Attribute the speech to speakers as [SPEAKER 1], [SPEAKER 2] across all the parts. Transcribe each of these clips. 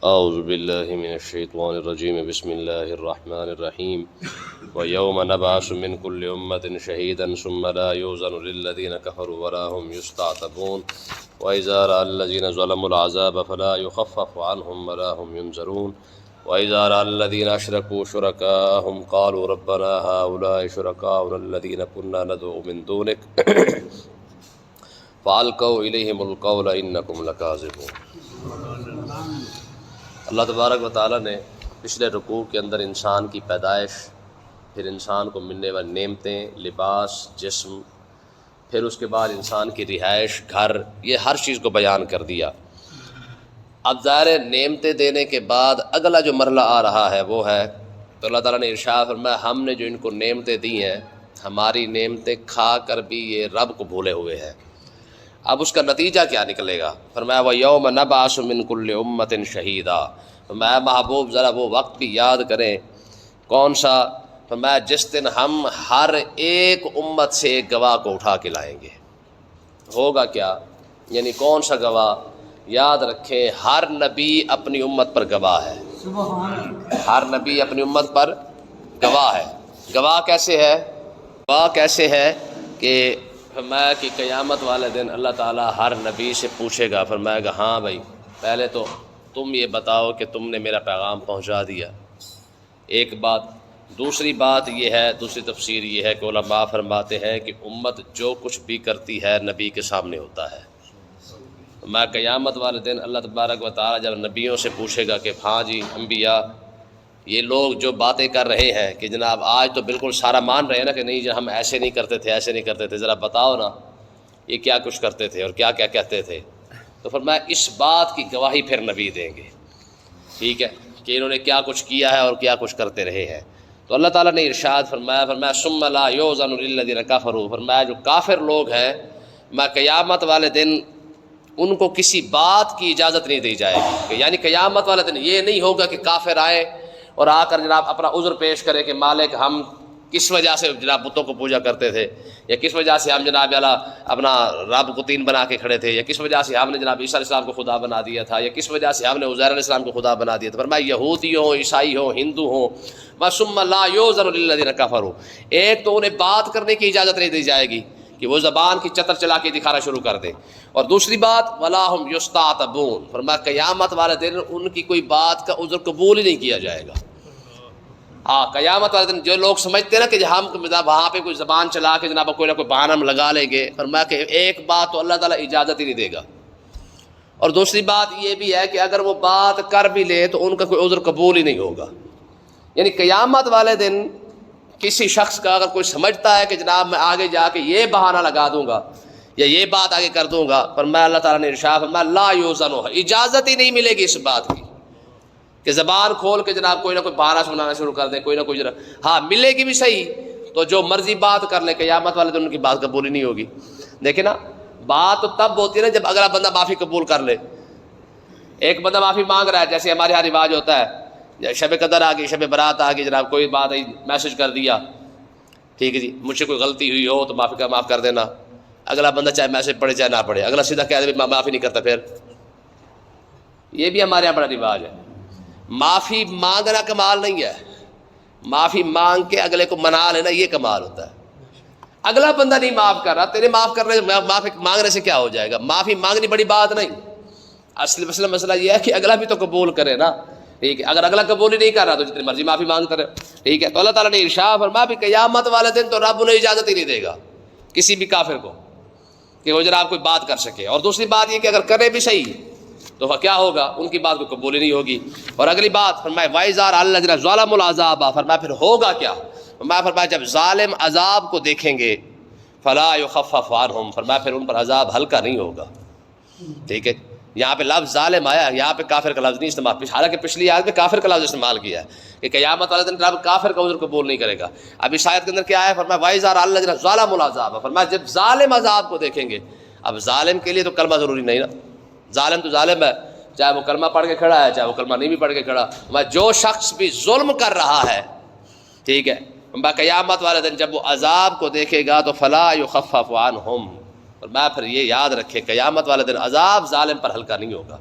[SPEAKER 1] اعوذ باللہ من الشیطان الرجیم بسم اللہ الرحمن الرحیم ویوم نبعث من کل امت شہیدا ثم لا یؤذن للذین کفروا ولا هم یستعتبون وإذا رأى الذین ظلموا العذاب فلا یخفف عنهم ولا هم ینظرون وإذا رأى الذین اشرکوا شرکاءهم قالوا ربنا هؤلاء شرکاؤنا الذین كنا ندعو من دونک فألقوا إلیہم القول انکم لکاذبون۔ اللہ تبارک و تعالیٰ نے پچھلے رکوع کے اندر انسان کی پیدائش، پھر انسان کو ملنے والی نعمتیں، لباس، جسم، پھر اس کے بعد انسان کی رہائش، گھر، یہ ہر چیز کو بیان کر دیا۔ اب ظاہر نعمتیں دینے کے بعد اگلا جو مرحلہ آ رہا ہے وہ ہے، تو اللہ تعالیٰ نے ارشاد فرمایا ہم نے جو ان کو نعمتیں دی ہیں، ہماری نعمتیں کھا کر بھی یہ رب کو بھولے ہوئے ہیں۔ اب اس کا نتیجہ کیا نکلے گا؟ فرمایا وَيَوْمَ نَبْعَثُ مِن كُلِّ أُمَّةٍ شَهِيدًا۔ فرمایا محبوب ذرا وہ وقت بھی یاد کریں، کون سا؟ فرمایا جس دن ہم ہر ایک امت سے ایک گواہ کو اٹھا کے لائیں گے۔ ہوگا کیا؟ یعنی کون سا گواہ؟ یاد رکھیں ہر نبی اپنی امت پر گواہ ہے، ہر نبی اپنی امت پر گواہ ہے۔ گواہ کیسے ہے؟ گواہ کیسے ہے کہ فرمایا کہ قیامت والے دن اللہ تعالیٰ ہر نبی سے پوچھے گا، فرمائے گا ہاں بھائی پہلے تو تم یہ بتاؤ کہ تم نے میرا پیغام پہنچا دیا، ایک بات۔ دوسری بات یہ ہے، دوسری تفسیر یہ ہے کہ علماء فرماتے ہیں کہ امت جو کچھ بھی کرتی ہے نبی کے سامنے ہوتا ہے۔ میں قیامت والے دن اللہ تبارک و تعالیٰ جب نبیوں سے پوچھے گا کہ ہاں جی انبیاء یہ لوگ جو باتیں کر رہے ہیں کہ جناب آج تو بالکل سارا مان رہے ہیں نا کہ نہیں جی ہم ایسے نہیں کرتے تھے، ایسے نہیں کرتے تھے، ذرا بتاؤ نا یہ کیا کچھ کرتے تھے اور کیا کیا کہتے تھے۔ تو فرمایا اس بات کی گواہی پھر نبی دیں گے، ٹھیک ہے، کہ انہوں نے کیا کچھ کیا ہے اور کیا کچھ کرتے رہے ہیں۔ تو اللہ تعالیٰ نے ارشاد فرمایا ثم لا یؤذن للذین کفروا، فرمایا جو کافر لوگ ہیں میں قیامت والے دن ان کو کسی بات کی اجازت نہیں دی جائے گی، یعنی قیامت والے دن یہ نہیں ہوگا کہ کافر آئے اور آ کر جناب اپنا عذر پیش کرے کہ مالک ہم کس وجہ سے جناب بتوں کو پوجا کرتے تھے، یا کس وجہ سے ہم جناب اپنا رب کو تین بنا کے کھڑے تھے، یا کس وجہ سے ہم نے جناب عیسیٰ علیہ السلام کو خدا بنا دیا تھا، یا کس وجہ سے ہم نے عزیر علیہ السلام کو خدا بنا دیا تھا۔ فرمایا یہودی ہوں، عیسائی ہوں، ہندو ہوں، ثم لا یؤذن للذین کفروا، ایک تو انہیں بات کرنے کی اجازت نہیں دی جائے گی کہ وہ زبان کی چتر چلا کے دکھانا شروع کر دیں، اور دوسری بات ولا هم یستعتبون، فرمایا قیامت والے دن ان کی کوئی بات کا عذر قبول ہی نہیں کیا جائے گا۔ قیامت والے دن جو لوگ سمجھتے ہیں نا کہ ہم وہاں پہ کوئی زبان چلا کے جناب کوئی نہ کوئی بہانہ ہم لگا لیں گے، فرمایا کہ ایک بات تو اللہ تعالیٰ اجازت ہی نہیں دے گا، اور دوسری بات یہ بھی ہے کہ اگر وہ بات کر بھی لے تو ان کا کوئی عذر قبول ہی نہیں ہوگا۔ یعنی قیامت والے دن کسی شخص کا اگر کوئی سمجھتا ہے کہ جناب میں آگے جا کے یہ بہانہ لگا دوں گا یا یہ بات آگے کر دوں گا، فرمایا اللہ تعالیٰ نے ارشاد فرمایا لا یؤذن، اجازت ہی نہیں ملے گی اس بات کی کہ زبان کھول کے جناب کوئی نہ کوئی بہانہ سنانا شروع کر دیں، کوئی نہ کوئی ہاں ملے گی بھی صحیح تو جو مرضی بات کر لے، قیامت والے دن ان کی بات قبول ہی نہیں ہوگی۔ دیکھیں نا بات تو تب ہوتی ہے نا جب اگلا بندہ معافی قبول کر لے۔ ایک بندہ معافی مانگ رہا ہے، جیسے ہمارے یہاں رواج ہوتا ہے، شب قدر آ گئی، شب برات آ گئی، جناب کوئی بات آئی میسج کر دیا، ٹھیک ہے جی مجھ سے کوئی غلطی ہوئی ہو تو معاف کر دینا، اگلا بندہ چاہے میسج پڑھے چاہے نہ پڑھے، اگلا سیدھا کہہ دے میں معافی نہیں کرتا۔ پھر یہ بھی ہمارے یہاں بڑا رواج ہے۔ معافی مانگنا کمال نہیں ہے، معافی مانگ کے اگلے کو منا لینا یہ کمال ہوتا ہے۔ اگلا بندہ نہیں معاف کر رہا، تیرے معاف معافی مانگنے سے کیا ہو جائے گا؟ معافی مانگنی بڑی بات نہیں، اصل مسئلہ یہ ہے کہ اگلا بھی تو قبول کرے نا، ٹھیک ہے، اگر اگلا قبول ہی نہیں کر رہا تو جتنی مرضی معافی مانگتا رہے، ٹھیک ہے۔ تو اللہ تعالیٰ نے ارشاد فرمایا بھی قیامت والے دن تو رب انہیں اجازت ہی نہیں دے گا کسی بھی کافر کو کہ وہ جناب کوئی بات کر سکے، اور دوسری بات یہ کہ اگر کرے بھی صحیح تو کیا ہوگا؟ ان کی بات کو قبول ہی نہیں ہوگی۔ اور اگلی بات فرمایا وَإِذَا رَأَى الَّذِينَ ظَلَمُوا الْعَذَابَ، فرمایا پھر ہوگا کیا؟ فرمایا جب ظالم عذاب کو دیکھیں گے فَلَا يُخَفَّفُ عَنْهُمْ، فرمایا پھر ان پر عذاب ہلکا نہیں ہوگا، ٹھیک ہے۔ یہاں پہ لفظ ظالم آیا، یہاں پہ کافر کا لفظ نہیں استعمال، حالانکہ پچھلی آیت میں کافر کا لفظ استعمال کیا ہے کہ قیامت والے دن رب کافر کا عذر قبول نہیں کرے گا۔ اب اس آیت کے اندر کیا ہے؟ فرمایا وَإِذَا رَأَى الَّذِينَ ظَلَمُوا الْعَذَابَ، فرمایا جب ظالم عذاب کو دیکھیں گے۔ اب ظالم کے لیے تو کلمہ ضروری نہیں نا، ظالم تو ظالم ہے، چاہے وہ کلمہ پڑھ کے کھڑا ہے چاہے وہ کلمہ نہیں بھی پڑھ کے کھڑا، جو شخص بھی ظلم کر رہا ہے، ٹھیک ہے، قیامت والے دن جب وہ عذاب کو دیکھے گا تو فلا یخفف عنہم، اور میں پھر یہ یاد رکھے قیامت والے دن عذاب ظالم پر ہلکا نہیں ہوگا۔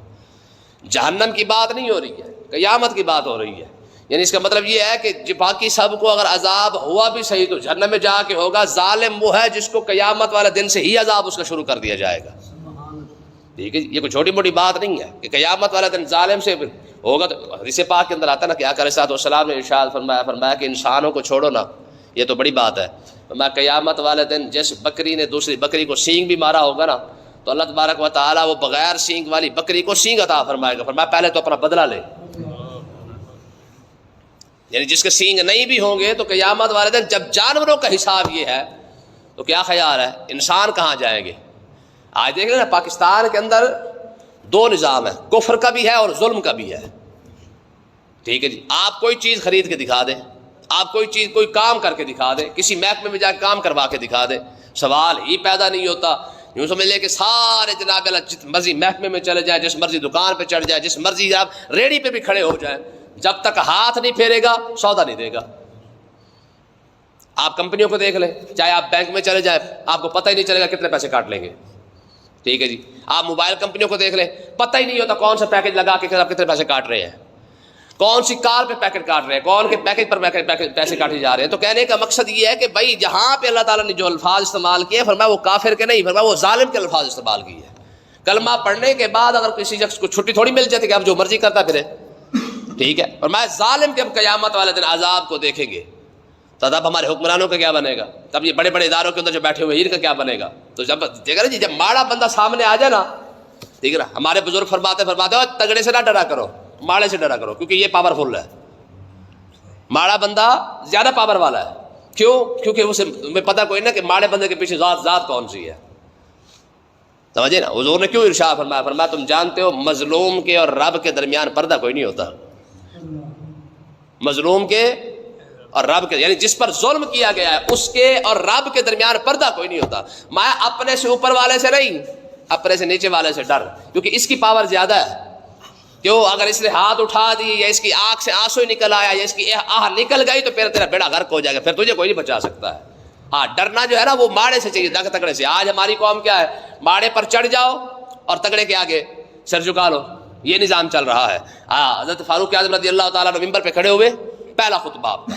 [SPEAKER 1] جہنم کی بات نہیں ہو رہی ہے، قیامت کی بات ہو رہی ہے. یعنی اس کا مطلب یہ ہے کہ باقی سب کو اگر عذاب ہوا بھی صحیح تو جہنم میں جا کے ہوگا. ظالم وہ ہے جس کو قیامت والے دن سے ہی عذاب اس کا شروع کر دیا جائے گا. ٹھیک ہے، یہ کوئی چھوٹی موٹی بات نہیں ہے کہ قیامت والے دن ظالم سے ہوگا. تو حدیث پاک کے اندر آتا ہے نا کہ آقا علیہ الصلوۃ والسلام نے ارشاد فرمایا کہ انسانوں کو چھوڑو نا، یہ تو بڑی بات ہے. فرمایا قیامت والے دن جس بکری نے دوسری بکری کو سینگ بھی مارا ہوگا نا تو اللہ تبارک و تعالیٰ وہ بغیر سینگ والی بکری کو سینگ عطا فرمائے گا. فرمایا پہلے تو اپنا بدلہ لے. یعنی جس کے سینگ نہیں بھی ہوں گے تو قیامت والے دن جب جانوروں کا حساب یہ ہے تو کیا خیال ہے انسان کہاں جائیں گے؟ آج دیکھ رہے نا پاکستان کے اندر دو نظام ہے، کفر کا بھی ہے اور ظلم کا بھی ہے. ٹھیک ہے جی، آپ کوئی چیز خرید کے دکھا دیں، آپ کوئی کام کر کے دکھا دیں، کسی محکمے میں جا کے کام کروا کے دکھا دیں، سوال ہی پیدا نہیں ہوتا. یوں سمجھ لے کہ سارے جناب اللہ جس مرضی محکمے میں چلے جائیں، جس مرضی دکان پہ چڑھ جائیں، جس مرضی آپ ریڑی پہ بھی کھڑے ہو جائیں، جب تک ہاتھ نہیں پھیرے گا سودا نہیں دے گا. آپ کمپنیوں کو دیکھ لیں، چاہے آپ بینک میں چلے جائیں، آپ کو پتہ ہی نہیں چلے گا کتنے پیسے کاٹ لیں گے. ٹھیک ہے جی، آپ موبائل کمپنیوں کو دیکھ لیں، پتہ ہی نہیں ہوتا کون سا پیکج لگا کے آپ کتنے پیسے کاٹ رہے ہیں، کون سی کار پہ پیکٹ کاٹ رہے ہیں، کون کے پیکج پر پیسے کاٹے جا رہے ہیں. تو کہنے کا مقصد یہ ہے کہ بھائی جہاں پہ اللہ تعالیٰ نے جو الفاظ استعمال کیے فرمایا وہ کافر کے نہیں، فرمایا وہ ظالم کے الفاظ استعمال کیے. کلمہ پڑھنے کے بعد اگر کسی شخص کو چھٹی تھوڑی مل جاتی کہ اب جو مرضی کرتا پھرے. ٹھیک ہے، فرمایا ظالم کے ہم قیامت والے دن عذاب کو دیکھیں گے تو اب ہمارے حکمرانوں کا کیا بنے گا، تب یہ بڑے بڑے اداروں کے اندر جو بیٹھے ہوئے ان کا کیا بنے گا. تو جب دیکھ رہے جی جب ماڑا بندہ سامنے آ جائے نا، ٹھیک ہے نا، ہمارے بزرگ فرماتے ہو تگڑے سے نہ ڈرا کرو، ماڑے سے ڈرا کرو، کیونکہ یہ پاورفل ہے. ماڑا بندہ زیادہ پاور والا ہے. کیوں؟ کیونکہ اسے پتہ کوئی نہ کہ ماڑے بندے کے پیچھے ذات کون سی ہے. سمجھے نا، حضور نے کیوں ارشاد فرمایا تم جانتے ہو مظلوم کے اور رب کے درمیان پردہ کوئی نہیں ہوتا. مظلوم کے اور رب کے، یعنی جس پر ظلم کیا گیا ہے اس کے اور رب کے درمیان پردہ کوئی نہیں ہوتا. میں اپنے سے اوپر والے سے نہیں، اپنے سے نیچے والے سے ڈر، کیونکہ اس کی پاور زیادہ ہے. کیوں؟ اگر اس نے ہاتھ اٹھا دی یا اس کی آنکھ سے آنسو نکل آیا یا اس کی آہ نکل گئی تو پھر تیرا بیڑا غرق ہو جائے گا، پھر تجھے کوئی نہیں بچا سکتا ہے. ہاں، ڈرنا جو ہے نا وہ ماڑے سے چاہیے، تگڑے سے. آج ہماری قوم کیا ہے، ماڑے پر چڑھ جاؤ اور تگڑے کے آگے سر جھکا لو، یہ نظام چل رہا ہے. حضرت فاروق اعظم رضی اللہ تعالیٰ عنہ ممبر پہ کھڑے ہوئے، پہلا خطبہ آپ کا،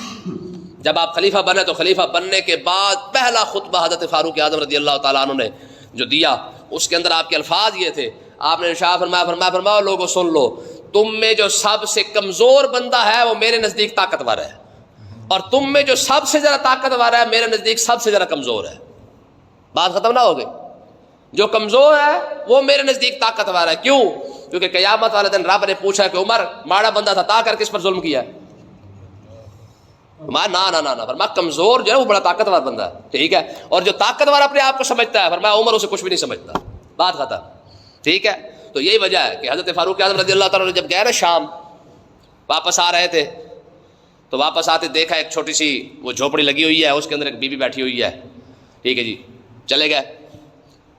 [SPEAKER 1] جب آپ خلیفہ بنے تو خلیفہ بننے کے بعد پہلا خطبہ حضرت فاروق اعظم رضی اللہ تعالیٰ عنہ نے جو دیا اس کے اندر آپ کے الفاظ یہ تھے. آپ نے ارشاد فرمایا لوگوں سن لو، تم میں جو سب سے کمزور بندہ ہے وہ میرے نزدیک طاقتور ہے، اور تم میں جو سب سے زیادہ طاقتور ہے میرے نزدیک سب سے زیادہ کمزور ہے. بات ختم نہ ہو گئی؟ جو کمزور ہے وہ میرے نزدیک طاقتور ہے. کیوں؟ کیونکہ قیامت والے دن رب نے پوچھا کہ عمر ماڑا بندہ تھا تا کر کس پر ظلم کیا؟ نہ فرمایا کمزور جو ہے وہ بڑا طاقتور بندہ ہے. ٹھیک ہے، اور جو طاقتور اپنے آپ کو سمجھتا ہے فرمایا عمر اسے کچھ بھی نہیں سمجھتا. بات ختم. ٹھیک ہے، تو یہی وجہ ہے کہ حضرت فاروق اعظم رضی اللہ تعالیٰ جب گئے نا شام، واپس آ رہے تھے تو واپس آتے دیکھا ایک چھوٹی سی وہ جھوپڑی لگی ہوئی ہے، اس کے اندر ایک بی بی بیٹھی ہوئی ہے. ٹھیک ہے جی، چلے گئے،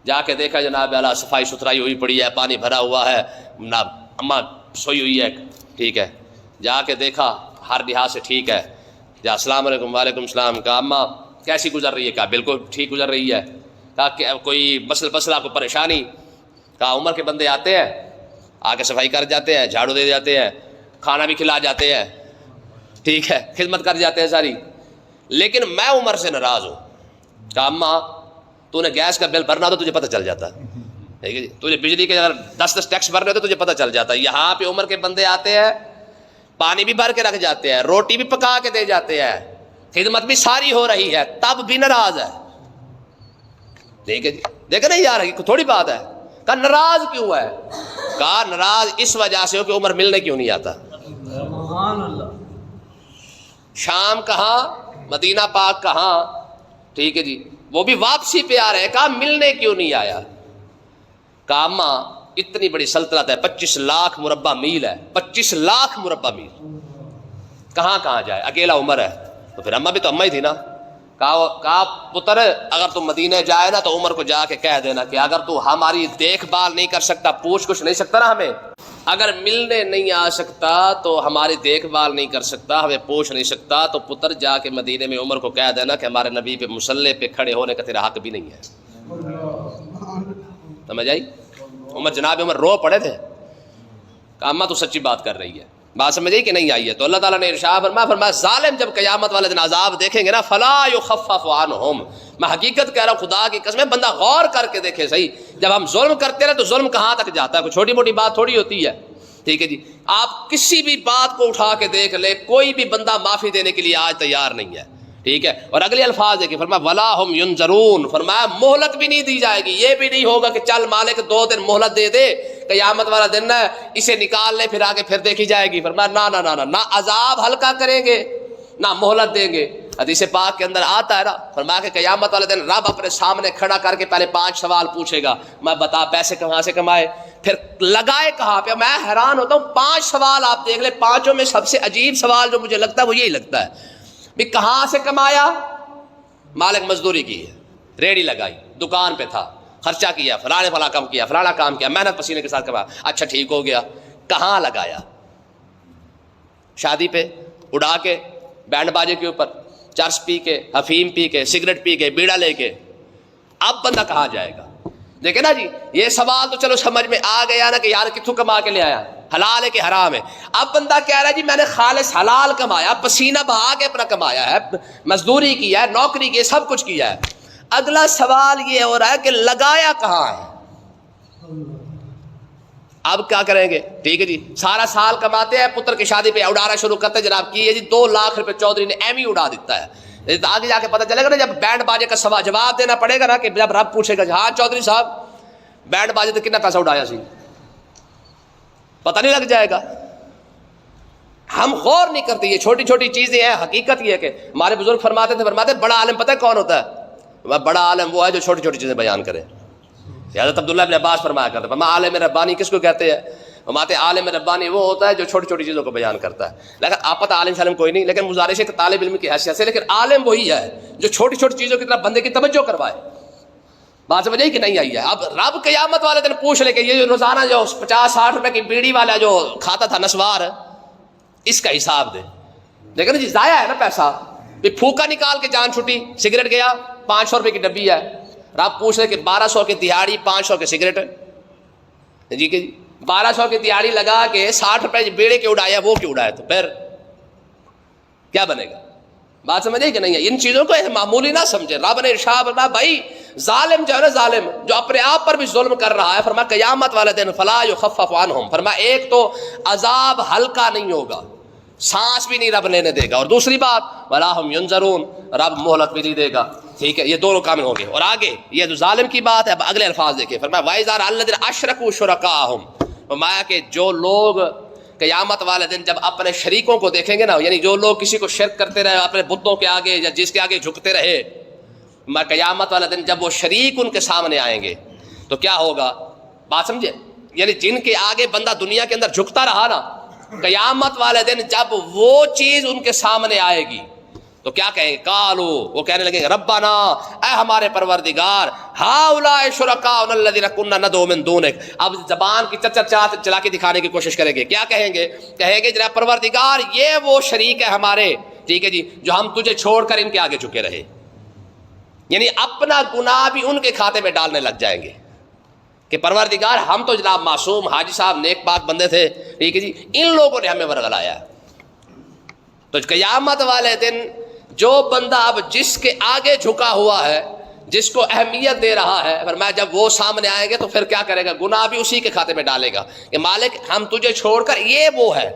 [SPEAKER 1] جا کے دیکھا جناب اعلیٰ صفائی ستھرائی ہوئی پڑی ہے، پانی بھرا ہوا ہے، جناب اماں سوئی ہوئی ہے. ٹھیک ہے، جا کے دیکھا ہر لحاظ سے ٹھیک ہے. جا السلام علیکم. وعلیکم السلام. کہا اماں کیسی گزر رہی ہے؟ کہا بالکل ٹھیک گزر رہی ہے. کہا کہ کوئی مسئلہ کو پریشانی؟ کہا عمر کے بندے آتے ہیں، آ کے صفائی کر جاتے ہیں، جھاڑو دے جاتے ہیں، کھانا بھی کھلا جاتے ہیں، ٹھیک ہے، خدمت کر جاتے ہیں ساری، لیکن میں عمر سے ناراض ہوں. کہا اماں تو نے گیس کا بل بھرنا تو تجھے پتہ چل جاتا، ٹھیک ہے جی، تجھے بجلی کے اگر 10 ٹیکس بھرنے ہو تو تجھے پتہ چل جاتا. یہاں پہ عمر کے بندے آتے ہیں، پانی بھی بھر کے رکھ جاتے ہیں، روٹی بھی پکا کے دے جاتے ہیں، خدمت بھی ساری ہو رہی ہے، تب بھی ناراض ہے. ٹھیک ہے جی، دیکھیں نا یار تھوڑی بات ہے. کہا ناراض کیوں ہے؟ کہا ناراض اس وجہ سے ہو کہ عمر ملنے کیوں نہیں آتا. شام کہاں، مدینہ پاک کہاں، ٹھیک ہے جی، وہ بھی واپسی پہ آ رہے ہیں. کہا ملنے کیوں نہیں آیا؟ کہا اماں اتنی بڑی سلطنت ہے، 25 لاکھ مربع میل ہے، 25 لاکھ مربع میل، کہاں جائے، اکیلا عمر ہے. تو پھر اماں بھی تو اماں ہی تھی نا. کہا پتر اگر تم مدینے جائے نا تو عمر کو جا کے کہہ دینا کہ اگر تو ہماری دیکھ بھال نہیں کر سکتا، پوچھ کچھ نہیں سکتا نا ہمیں، اگر ملنے نہیں آ سکتا تو ہماری دیکھ بھال نہیں کر سکتا، ہمیں پوچھ نہیں سکتا، تو پتر جا کے مدینے میں عمر کو کہہ دینا کہ ہمارے نبی پہ مصلی پہ کھڑے ہونے کا تیرا حق بھی نہیں ہے. سمجھ آئی؟ عمر جناب عمر رو پڑے تھے. اماں تو سچی بات کر رہی ہے، بات سمجھ آئی کہ نہیں آئی ہے؟ تو اللہ تعالیٰ نے ارشاد فرمایا ظالم جب قیامت والے دن عذاب دیکھیں گے نا فلا یخفف عنہم، میں حقیقت کہہ رہا ہوں خدا کی قسم ہے، بندہ غور کر کے دیکھے صحیح، جب ہم ظلم کرتے رہے تو ظلم کہاں تک جاتا ہے؟ کوئی چھوٹی موٹی بات تھوڑی ہوتی ہے، ٹھیک ہے جی۔ آپ کسی بھی بات کو اٹھا کے دیکھ لے، کوئی بھی بندہ معافی دینے کے لیے آج تیار نہیں ہے، ٹھیک ہے۔ اور اگلے الفاظ دیکھیں، فرمایا ولا ہم ینظرون، فرمایا مہلت بھی نہیں دی جائے گی، یہ بھی نہیں ہوگا کہ چل مالک 2 دن مہلت دے دے، قیامت والا دن ہے اسے نکال لے پھر آگے پھر دیکھی جائے گی۔ فرمایا نہ نہ نہ نہ عذاب ہلکا کریں گے نہ مہلت دیں گے۔ حدیث پاک کے اندر آتا ہے نا، فرمایا کہ قیامت والے دن رب اپنے سامنے کھڑا کر کے پہلے 5 سوال پوچھے گا، میں بتا پیسے کہاں سے کمائے، پھر لگائے کہاں پہ؟ میں حیران ہوتا ہوں، 5 سوال آپ دیکھ لیں، 5 میں سب سے عجیب سوال جو مجھے لگتا ہے وہ یہی لگتا ہے بھی کہاں سے کمایا؟ مالک مزدوری کی ہے، ریڑھی لگائی، دکان پہ تھا، خرچہ کیا، فلاں فلاں کام کیا، فلانا کام کیا، محنت پسینے کے ساتھ کمایا، اچھا ٹھیک ہو گیا، کہاں لگایا؟ شادی پہ اڑا کے، بینڈ باجے کے اوپر، چرس پی کے، افیم پی کے، سگریٹ پی کے، بیڑا لے کے، اب بندہ کہاں جائے گا؟ دیکھیں نا جی، یہ سوال تو چلو سمجھ میں آ گیا نا کہ یار کتوں کما کے لے آیا، حلال ہے کہ حرام ہے؟ اب بندہ کہہ رہا ہے جی میں نے خالص حلال کمایا، پسینہ بہا کے اپنا کمایا ہے، مزدوری کی ہے، نوکری کی ہے، سب کچھ کیا ہے۔ اگلا سوال یہ ہو رہا ہے کہ لگایا کہاں ہے؟ اب کیا کریں گے؟ ٹھیک ہے جی، سارا سال کماتے ہیں، پتر کی شادی پہ اڑانا شروع کرتے ہیں، جناب کی ہے جی 2 لاکھ روپے چودھری نے ایم ہی اڑا دیتا ہے۔ آگے جا کے پتہ چلے گا نا، جب بینڈ باجے کا جواب دینا پڑے گا نا، کہ جب رب پوچھے گا ہاں چودھری صاحب بینڈ باجے تو کتنا پیسہ اڑایا سی، پتہ نہیں لگ جائے گا۔ ہم غور نہیں کرتے، یہ چھوٹی چھوٹی چیزیں ہیں۔ حقیقت یہ ہے کہ ہمارے بزرگ فرماتے بڑا عالم پتہ ہے کون ہوتا ہے؟ بڑا عالم وہ ہے جو چھوٹی چھوٹی چیزیں بیان کرے۔ حضرت عبداللہ ابن عباس فرمایا کرتے ہیں، عالم ربانی کس کو کہتے ہیں؟ فرماتے عالم ربانی وہ ہوتا ہے جو چھوٹی چھوٹی چیزوں کو بیان کرتا ہے۔ لیکن آپ پتہ عالم شالم کوئی نہیں، لیکن گزارش ہے کہ طالب علم کی حیثیت سے، لیکن عالم وہی ہے جو چھوٹی چھوٹی چیزوں کی طرف بندے کی توجہ کروائے۔ بات سمجھ آئی کہ نہیں آئی ہے؟ اب رب قیامت والے دن پوچھ لے کہ یہ جو روزانہ جو 50-60 روپے کی بیڑی والا جو کھاتا تھا نسوار، اس کا حساب دے۔ لیکن جی ضائع ہے نا پیسہ، پھوکا نکال کے جان چھٹی، سگریٹ گیا 500 روپے کی ڈبی ہے، رب پوچھ رہے کہ 1200 کی دہاڑی 500 کے سگریٹ، جی کہ 1200 کی دہاڑی لگا کے 60 روپے بیڑے کے اڑایا، وہ کیوں اڑایا؟ تو پھر کیا بنے گا؟ بات سمجھے کہ نہیں ہے؟ ان چیزوں کو معمولی نہ سمجھے۔ رب نے ارشاد فرمایا بھائی ظالم جو ہے نا، ظالم جو اپنے آپ پر بھی ظلم کر رہا ہے، فرمایا قیامت والے دن فلا یخفف عنہم، فرمایا ایک تو عذاب ہلکا نہیں ہوگا، سانس بھی نہیں رب لینے دے گا، اور دوسری بات ولا ہم ینظرون، رب مہلت بھی نہیں دے گا، ٹھیک ہے؟ یہ دونوں کامل ہوں گے۔ اور آگے یہ جو ظالم کی بات ہے، اگلے الفاظ دیکھیں، فرمایا وَإِذَا رَأَى الَّذِينَ أَشْرَكُوا شُرَكَاءَهُمْ، فرمایا کہ جو لوگ قیامت والے دن جب اپنے شریکوں کو دیکھیں گے نا، یعنی جو لوگ کسی کو شرک کرتے رہے اپنے بتوں کے آگے یا جس کے آگے جھکتے رہے، قیامت والے دن جب وہ شریک ان کے سامنے آئیں گے تو کیا ہوگا؟ بات سمجھے؟ یعنی جن کے آگے بندہ دنیا کے اندر جھکتا رہا نا، قیامت والے دن جب وہ چیز ان کے سامنے آئے گی تو کیا کہیں گے؟ قالو، وہ کہنے لگیں گے ربنا، اے ہمارے پروردگار، ہؤلاء شرکاؤنا الذین کنا ندعو من دونک، اب زبان کی چچر چلا کے دکھانے کی کوشش کریں گے۔ کیا کہیں گے؟ کہیں گے جناب پروردگار یہ وہ شریک ہے ہمارے، ٹھیک ہے جی، جو ہم تجھے چھوڑ کر ان کے آگے جھکے رہے، یعنی اپنا گناہ بھی ان کے کھاتے میں ڈالنے لگ جائیں گے کہ پروردگار ہم تو جناب معصوم حاجی صاحب نیک پاک بندے تھے، ٹھیک ہے جی، ان لوگوں نے ہمیں ورگلایا۔ تو قیامت والے دن جو بندہ اب جس کے آگے جھکا ہوا ہے، جس کو اہمیت دے رہا ہے، فرمایا جب وہ سامنے آئیں گے تو پھر کیا کرے گا؟ گناہ بھی اسی کے کھاتے میں ڈالے گا کہ مالک ہم تجھے چھوڑ کر یہ وہ ہے،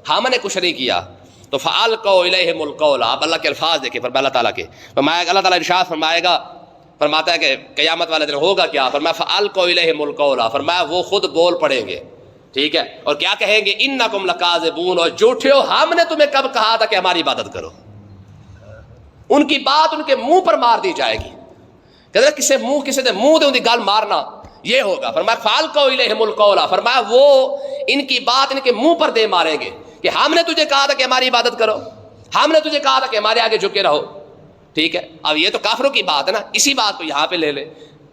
[SPEAKER 1] ہم نے کچھ نہیں کیا۔ تو فَأَلْقَوْا إِلَيْهِمُ الْقَوْلَ، اب اللہ کے الفاظ دیکھیں، فرمایا اللہ تعالیٰ کے، فرمایا اللہ تعالیٰ ارشاد فرمائے گا، فرماتا ہے کہ قیامت والے دن ہوگا کیا؟ فرمایا فَأَلْقَوْا إِلَيْهِمُ الْقَوْلَ، فرمایا وہ خود بول پڑیں گے، ٹھیک ہے؟ اور کیا کہیں گے؟ إِنَّكُمْ لَكَاذِبُونَ، اور جھوٹے ہو، ہم نے تمہیں کب کہا تھا کہ ہماری عبادت کرو؟ ان کی بات ان کے منہ پر مار دی جائے گی، کہ کسی دے منہ دے ان کی گال مارنا، یہ ہوگا۔ فرمایا فَأَلْقَوْا إِلَيْهِمُ الْقَوْلَ، فرمایا وہ ان کی بات ان کے منہ پر دے ماریں گے کہ ہم نے تجھے کہا تھا کہ ہماری عبادت کرو، ہم نے تجھے کہا تھا کہ ہمارے آگے جھکے رہو، ٹھیک ہے؟ اب یہ تو کافروں کی بات ہے نا، اسی بات کو یہاں پہ لے لے۔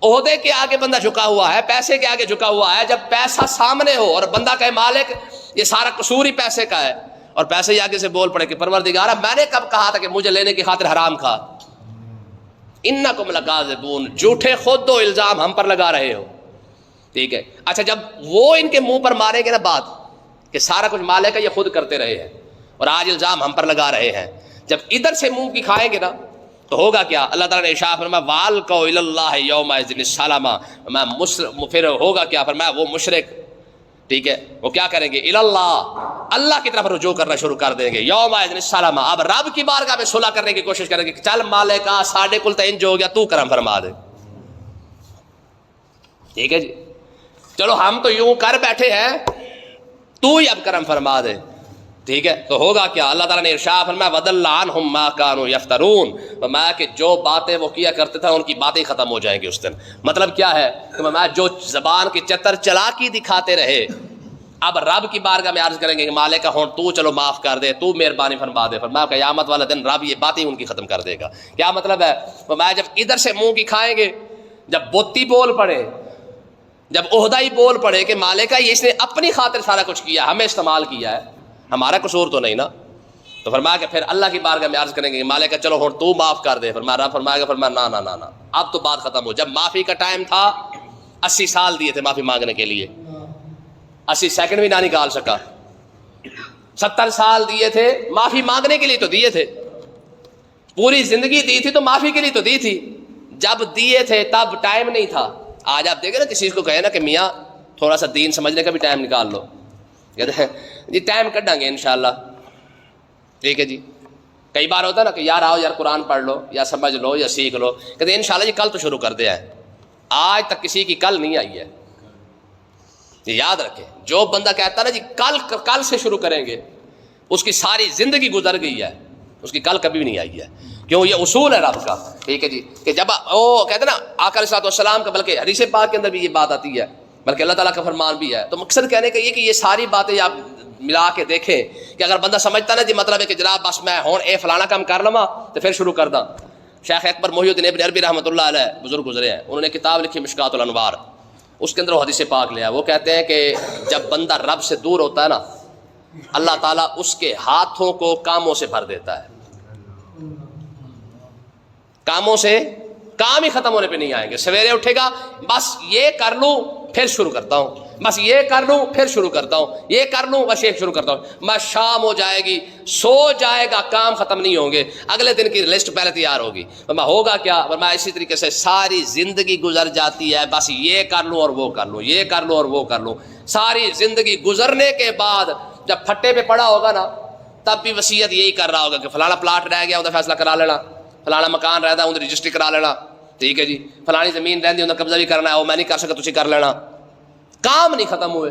[SPEAKER 1] عہدے کے آگے بندہ جھکا ہوا ہے، پیسے کے آگے جھکا ہوا ہے، جب پیسہ سامنے ہو اور بندہ کہے مالک یہ سارا قصور ہی پیسے کا ہے، اور پیسے ہی آگے سے بول پڑے کہ پروردگارہ میں نے کب کہا تھا کہ مجھے لینے کی خاطر حرام کھا؟ انکم لکاذبون، جھوٹے خود دو الزام ہم پر لگا رہے ہو، ٹھیک ہے؟ اچھا جب وہ ان کے منہ پر ماریں گے نا بات، کہ سارا کچھ مالک ہے، یہ خود کرتے رہے ہیں اور آج الزام ہم پر لگا رہے ہیں. جب ادھر سے منہ کی کھائیں گے نا تو ہوگا کیا؟ اللہ تعالیٰ نے ارشاد فرمایا وَالْقَوْا إِلَى اللَّهِ يَوْمَئِذٍ السَّلَامَ. پھر ہوگا کیا؟ فرمایا وہ مشرک، ٹھیک ہے، وہ کیا کریں گے؟ الی اللہ، اللہ کی طرف رجوع کرنا شروع کر دیں گے. یومئذ السلام، اب رب کی بارگاہ میں صلح کرنے کی کوشش کریں گے کہ چل مالکا ساڈے کل تے انج ہو گیا، تو کرم فرما دے. ٹھیک ہے جی، چلو ہم تو یوں کر بیٹھے ہیں، تو ہی اب کرم فرما دے. ٹھیک ہے، تو ہوگا کیا؟ اللہ تعالیٰ نے ارشاد فرمایا وَضَلَّ عَنْهُمْ مَا كَانُوا يَفْتَرُونَ، فرمایا کہ جو باتیں وہ کیا کرتے تھے ان کی باتیں ختم ہو جائیں گی اس دن. مطلب کیا ہے کہ فرمایا جو زبان کی چتر چلاکی دکھاتے رہے اب رب کی بارگاہ میں عرض کریں گے کہ مالک ہوں تو چلو معاف کر دے، تو مہربانی فرما دے. فرمایا قیامت والا دن رب یہ باتیں ان کی ختم کر دے گا. کیا مطلب ہے؟ فرمایا جب ادھر سے منہ کی کھائیں گے، جب بوتی بول پڑے، جب عہدائی بول پڑے کہ مالکہ یہ اس نے اپنی خاطر سارا کچھ کیا، ہمیں استعمال کیا ہے، ہمارا قصور تو نہیں نا، تو فرمایا کہ پھر اللہ کی بارگاہ میں عرض کریں گے کہ مالکہ چلو ہوں تو معاف کر دے. فرمایا رب فرمائے گا فرمایا نا اب تو بات ختم ہو. جب معافی کا ٹائم تھا 80 سال دیے تھے معافی مانگنے کے لیے، 80 سیکنڈ بھی نہ نکال سکا. 70 سال دیے تھے معافی مانگنے کے لیے، تو دیے تھے، پوری زندگی دی تھی تو معافی کے لیے تو دی تھی. جب دیے تھے تب ٹائم نہیں تھا. آج آپ دیکھیں نا کسی کو کہے نا کہ میاں تھوڑا سا دین سمجھنے کا بھی ٹائم نکال لو، کہتے ہیں جی ٹائم کٹیں گے انشاءاللہ. ٹھیک ہے جی، کئی بار ہوتا ہے نا کہ یار آؤ یار قرآن پڑھ لو یا سمجھ لو یا سیکھ لو، کہتے ہیں انشاءاللہ جی کل تو شروع کر دیا ہے. آج تک کسی کی کل نہیں آئی ہے. یہ یاد رکھیں، جو بندہ کہتا ہے نا جی کل سے شروع کریں گے، اس کی ساری زندگی گزر گئی ہے، اس کی کل کبھی نہیں آئی ہے. کیوں؟ یہ اصول ہے رب کا. ٹھیک ہے جی، کہ جب وہ کہتے ہیں نا آقا علیہ الصلوۃ والسلام کا، بلکہ حدیث پاک کے اندر بھی یہ بات آتی ہے، بلکہ اللہ تعالیٰ کا فرمان بھی ہے. تو مقصد کہنے کا یہ کہ یہ ساری باتیں آپ ملا کے دیکھیں کہ اگر بندہ سمجھتا نا جی مطلب ہے کہ جناب بس میں ہوں اے فلانا کام کر لواں تو پھر شروع کر داں. شیخ اکبر محی الدین ابن عربی رحمۃ اللہ علیہ بزرگ گزرے ہیں، انہوں نے کتاب لکھی مشکات الانوار، اس کے اندر وہ حدیث پاک لیا. وہ کہتے ہیں کہ جب بندہ رب سے دور ہوتا ہے نا، اللہ تعالیٰ اس کے ہاتھوں کو کاموں سے بھر دیتا ہے. کاموں سے، کام ہی ختم ہونے پہ نہیں آئیں گے. سویرے اٹھے گا بس یہ کر لوں پھر شروع کرتا ہوں، بس یہ کر لوں پھر شروع کرتا ہوں، یہ کر لوں بس یہ شروع کرتا ہوں. بس شام ہو جائے گی، سو جائے گا، کام ختم نہیں ہوں گے، اگلے دن کی لسٹ پہلے تیار ہوگی. ہوگا کیا؟ اسی طریقے سے ساری زندگی گزر جاتی ہے، بس یہ کر لوں اور وہ کر لوں، یہ کر لوں اور وہ کر لوں. ساری زندگی گزرنے کے بعد جب پھٹے پہ پڑا ہوگا نا، تب بھی وصیت یہی کر رہا ہوگا کہ فلانا پلاٹ رہ گیا انہیں فیصلہ کرا لینا، فلانا مکان رہتا انہیں رجسٹری کرا لینا. ٹھیک ہے جی، فلانی زمین رہتی انہیں قبضہ بھی کرنا ہے، وہ میں نہیں کر سکتا تجھے کر لینا. کام نہیں ختم ہوئے.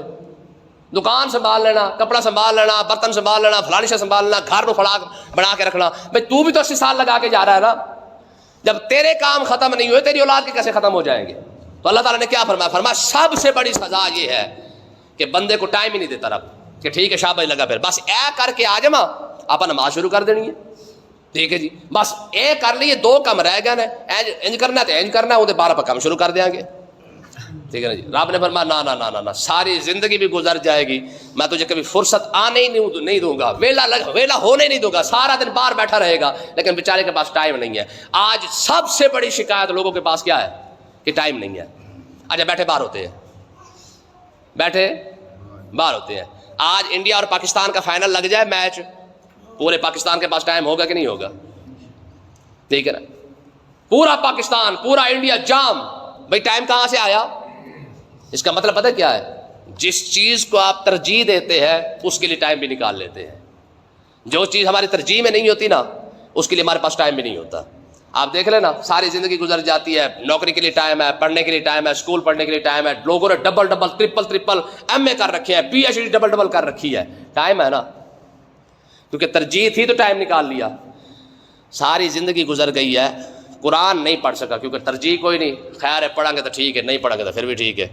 [SPEAKER 1] دکان سنبھال لینا، کپڑا سنبھال لینا، برتن سنبھال لینا، فلانی سے سنبھال لینا، گھر کو بنا کے رکھنا. بھائی تو بھی تو 80 سال لگا کے جا رہا ہے نا. جب تیرے کام ختم نہیں ہوئے تیری اولاد کے کیسے ختم ہو جائیں گے؟ تو اللہ تعالیٰ نے کیا فرمایا؟ فرمایا سب سے بڑی سزا یہ ہے کہ بندے کو ٹائم ہی نہیں دیتا رب کہ ٹھیک ہے شاباش لگا پھر بس اے کر کے آ جما آپ نماز شروع کر دینی ہے. ٹھیک ہے جی، بس اے کر لیے، 2 کم رہ گئے نا، انج کرنا ہے انج کرنا ہے، وہ 12 پہ کم شروع کر دیں گے. ٹھیک ہے نا جی. رب نے فرمایا نا ساری زندگی بھی گزر جائے گی، میں تجھے کبھی فرصت آنے ہی نہیں دوں گا، ویلا ہونے نہیں دوں گا، سارا دن باہر بیٹھا رہے گا، لیکن بیچارے کے پاس ٹائم نہیں ہے. آج سب سے بڑی شکایت لوگوں کے پاس کیا ہے؟ کہ ٹائم نہیں ہے. آج بیٹھے باہر ہوتے ہیں، بیٹھے باہر ہوتے ہیں. آج انڈیا اور پاکستان کا فائنل لگ جائے میچ، پورے پاکستان کے پاس ٹائم ہوگا کہ نہیں ہوگا؟ ٹھیک ہے نا، پورا پاکستان پورا انڈیا جام. بھائی ٹائم کہاں سے آیا؟ اس کا مطلب پتہ کیا ہے؟ جس چیز کو آپ ترجیح دیتے ہیں اس کے لیے ٹائم بھی نکال لیتے ہیں. جو چیز ہماری ترجیح میں نہیں ہوتی نا اس کے لیے ہمارے پاس ٹائم بھی نہیں ہوتا. آپ دیکھ لیں نا، ساری زندگی گزر جاتی ہے، نوکری کے لیے ٹائم ہے، پڑھنے کے لیے ٹائم ہے، اسکول پڑھنے کے لیے ٹائم ہے. لوگوں نے ڈبل ٹرپل ایم اے کر رکھے ہیں، پی ایچ ڈی ڈبل کر رکھی ہے. ٹائم ہے نا، کیونکہ ترجیح تھی تو ٹائم نکال لیا. ساری زندگی گزر گئی ہے، قرآن نہیں پڑھ سکا کیونکہ ترجیح کوئی نہیں. خیر ہے پڑھیں گے تو ٹھیک ہے، نہیں پڑھیں گے تو پھر بھی ٹھیک ہے.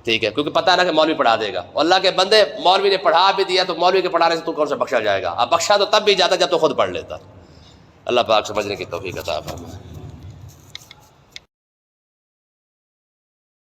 [SPEAKER 1] ٹھیک ہے، کیونکہ پتہ ہے نا کہ مولوی پڑھا دے گا. اللہ کے بندے، مولوی نے پڑھا بھی دیا تو مولوی کے پڑھانے سے تو کون سا بخشا جائے گا؟ اب بخشا تو تب بھی جاتا جب تو خود پڑھ لیتا. اللہ پاک سمجھنے کی توفیق عطا فرمائے.